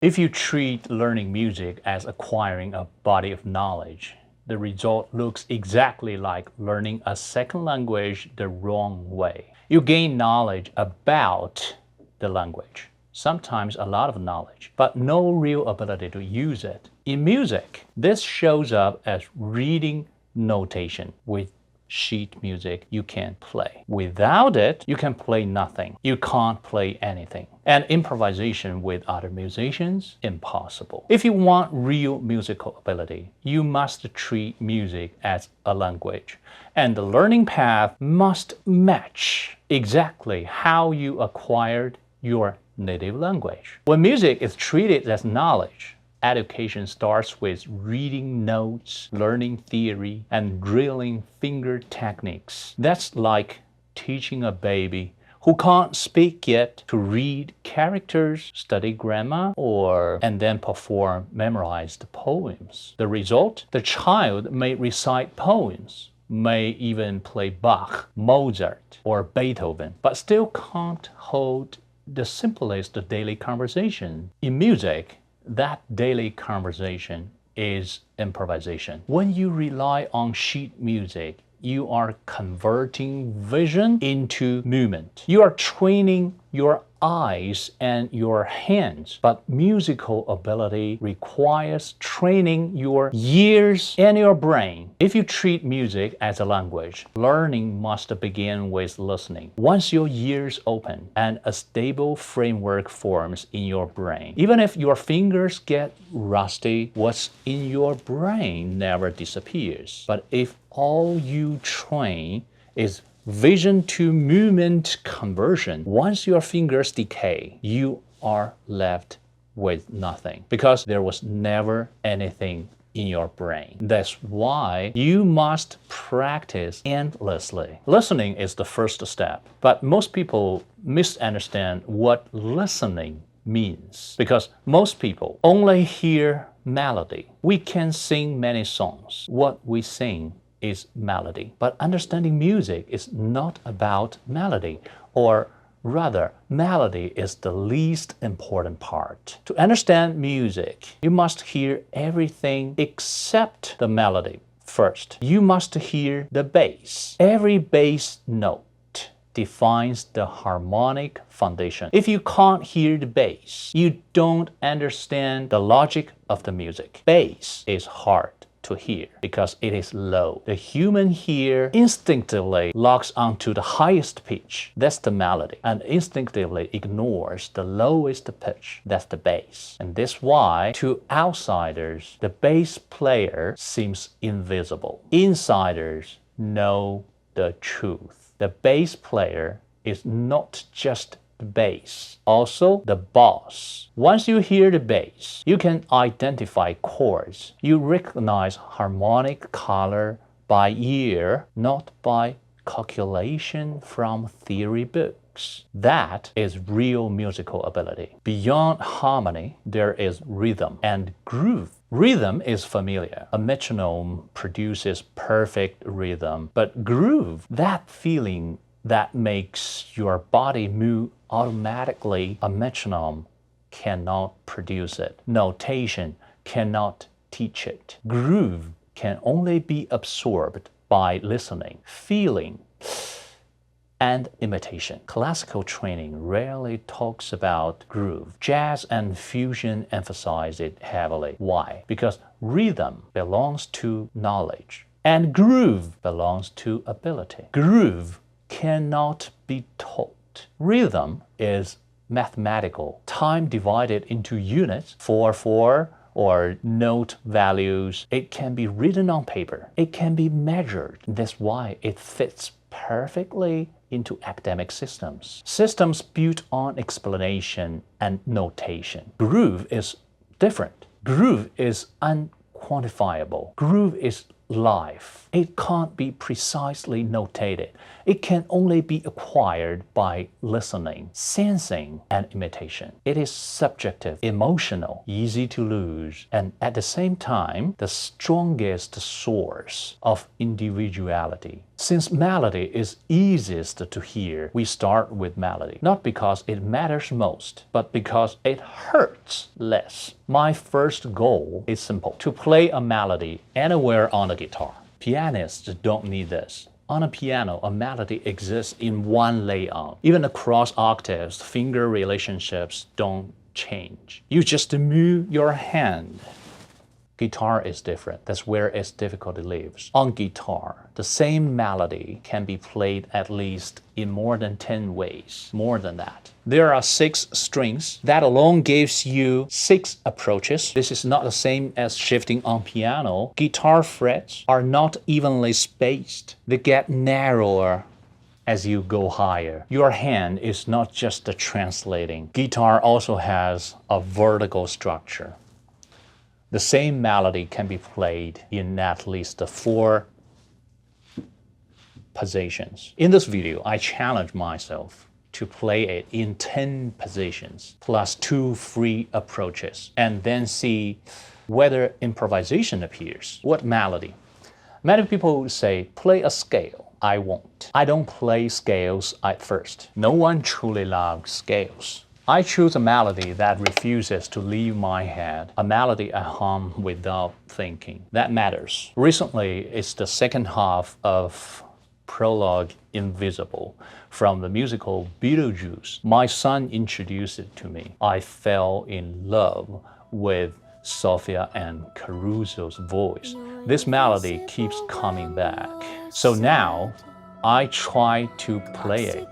If you treat learning music as acquiring a body of knowledge, the result looks exactly like learning a second language the wrong way. You gain knowledge about the language, sometimes a lot of knowledge, but no real ability to use it. In music, this shows up as reading notation. With sheet music you can play. Without it, you can play nothing. You can't play anything. And improvisation with other musicians, impossible. If you want real musical ability, you must treat music as a language. And the learning path must match exactly how you acquired your native language. When music is treated as knowledge, education starts with reading notes, learning theory, and drilling finger techniques. That's like teaching a baby who can't speak yet to read characters, study grammar, and then perform memorized poems. The result? The child may recite poems, may even play Bach, Mozart, or Beethoven, but still can't hold the simplest daily conversation. In music, that daily conversation is improvisation. When you rely on sheet music, you are converting vision into movement. You are training your eyes and your hands, but musical ability requires training your ears and your brain. If you treat music as a language, learning must begin with listening. Once your ears open and a stable framework forms in your brain, even if your fingers get rusty, what's in your brain never disappears. But if all you train is vision to movement conversion, once your fingers decay, you are left with nothing because there was never anything in your brain. That's why you must practice endlessly. Listening is the first step, but most people misunderstand what listening means because most people only hear melody. We can sing many songs. What we sing is melody. But understanding music is not about melody, or rather, melody is the least important part. To understand music, you must hear everything except the melody first. You must hear the bass. Every bass note defines the harmonic foundation. If you can't hear the bass, you don't understand the logic of the music. Bass is hard to hear because it is low. The human ear instinctively locks onto the highest pitch, that's the melody, and instinctively ignores the lowest pitch, that's the bass. And that's why to outsiders, the bass player seems invisible. Insiders know the truth. The bass player is not just the bass, also the boss. Once you hear the bass, you can identify chords. You recognize harmonic color by ear, not by calculation from theory books. That is real musical ability. Beyond harmony, there is rhythm and groove. Rhythm is familiar. A metronome produces perfect rhythm, but groove, that feeling that makes your body move automatically, a metronome cannot produce it. Notation cannot teach it. Groove can only be absorbed by listening, feeling, and imitation. Classical training rarely talks about groove. Jazz and fusion emphasize it heavily. Why? Because rhythm belongs to knowledge, and groove belongs to ability. Groove cannot be taught. Rhythm is mathematical. Time divided into units, 4/4, or note values. It can be written on paper. It can be measured. That's why it fits perfectly into academic systems. Systems built on explanation and notation. Groove is different. Groove is unquantifiable. Groove is life. It can't be precisely notated. It can only be acquired by listening, sensing, and imitation. It is subjective, emotional, easy to lose, and at the same time, the strongest source of individuality. Since melody is easiest to hear, we start with melody, not because it matters most, but because it hurts less. My first goal is simple: to play a melody anywhere on a guitar. Pianists don't need this. On a piano, a melody exists in one layout. Even across octaves, finger relationships don't change. You just move your hand. Guitar is different. That's where its difficulty lives. On guitar, the same melody can be played at least in more than 10 ways, more than that. There are 6 strings. That alone gives you 6 approaches. This is not the same as shifting on piano. Guitar frets are not evenly spaced. They get narrower as you go higher. Your hand is not just the translating. Guitar also has a vertical structure. The same melody can be played in at least 4 positions. In this video, I challenge myself to play it in 10 positions, plus 2 free approaches, and then see whether improvisation appears. What melody? Many people say, play a scale. I won't. I don't play scales at first. No one truly loves scales. I choose a melody that refuses to leave my head, a melody I hum without thinking. That matters. Recently, it's the second half of Prologue Invisible from the musical Beetlejuice. My son introduced it to me. I fell in love with Sophia and Caruso's voice. This melody keeps coming back. So now, I try to play it.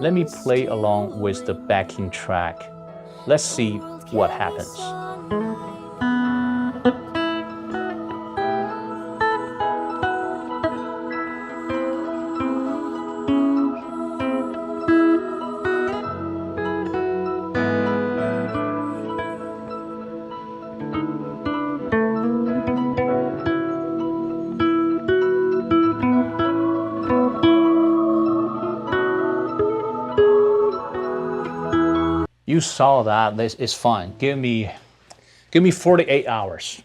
Let me play along with the backing track. Let's see what happens. You saw that. This is fine. Give me 48 hours.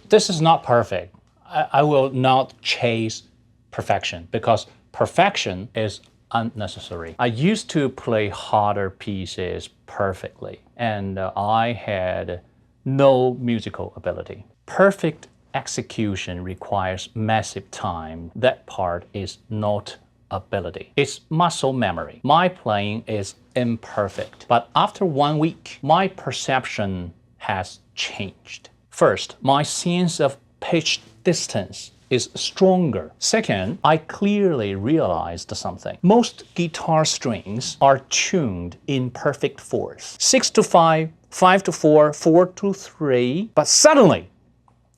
This is not perfect. I will not chase perfection because perfection is unnecessary. I used to play harder pieces perfectly, and I had no musical ability. Perfect execution requires massive time. That part is not ability. It's muscle memory. My playing is imperfect, but after 1 week, my perception has changed. First, my sense of pitch distance is stronger. Second, I clearly realized something. Most guitar strings are tuned in perfect fourths. 6 to 5, 5 to 4, 4 to 3, but suddenly,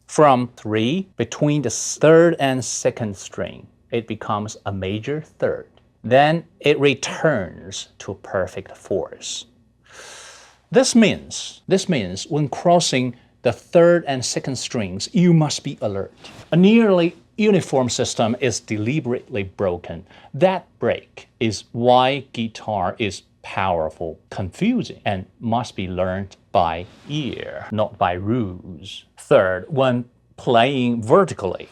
from 3, between the third and second string, it becomes a major third. Then it returns to perfect fourths. This means when crossing the third and second strings, you must be alert. A nearly uniform system is deliberately broken. That break is why guitar is powerful, confusing, and must be learned by ear, not by rules. Third, when playing vertically,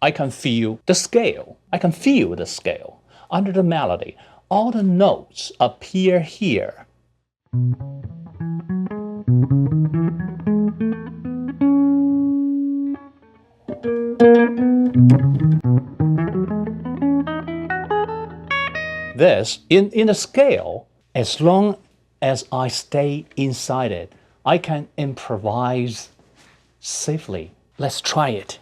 I can feel the scale. Under the melody, all the notes appear here. This, in the scale, as long as I stay inside it, I can improvise safely. Let's try it.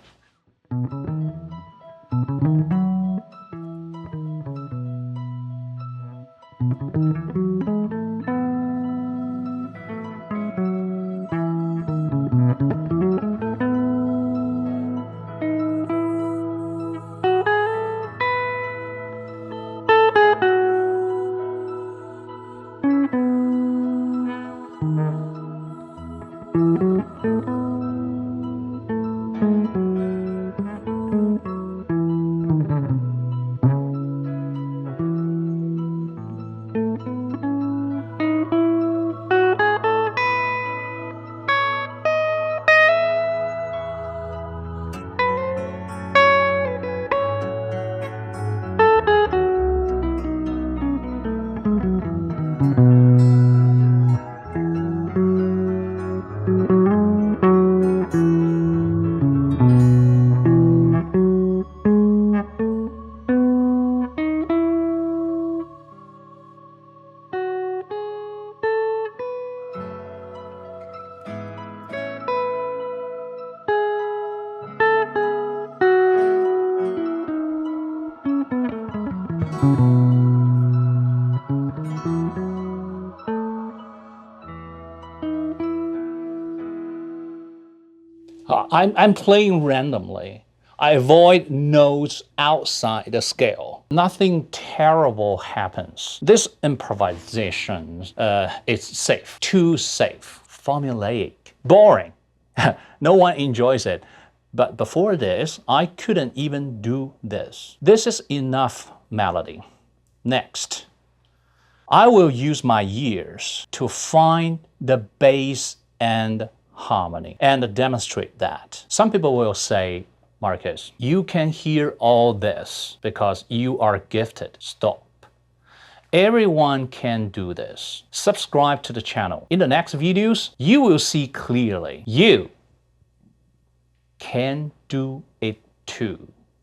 I'm playing randomly. I avoid notes outside the scale. Nothing terrible happens. This improvisation is safe, too safe, formulaic, boring. No one enjoys it. But before this, I couldn't even do this. This is enough melody. Next, I will use my ears to find the bass and harmony and demonstrate that. Some people will say, Marcus, you can hear all this because you are gifted. Stop. Everyone can do this. Subscribe to the channel. In the next videos, you will see clearly you can do it too.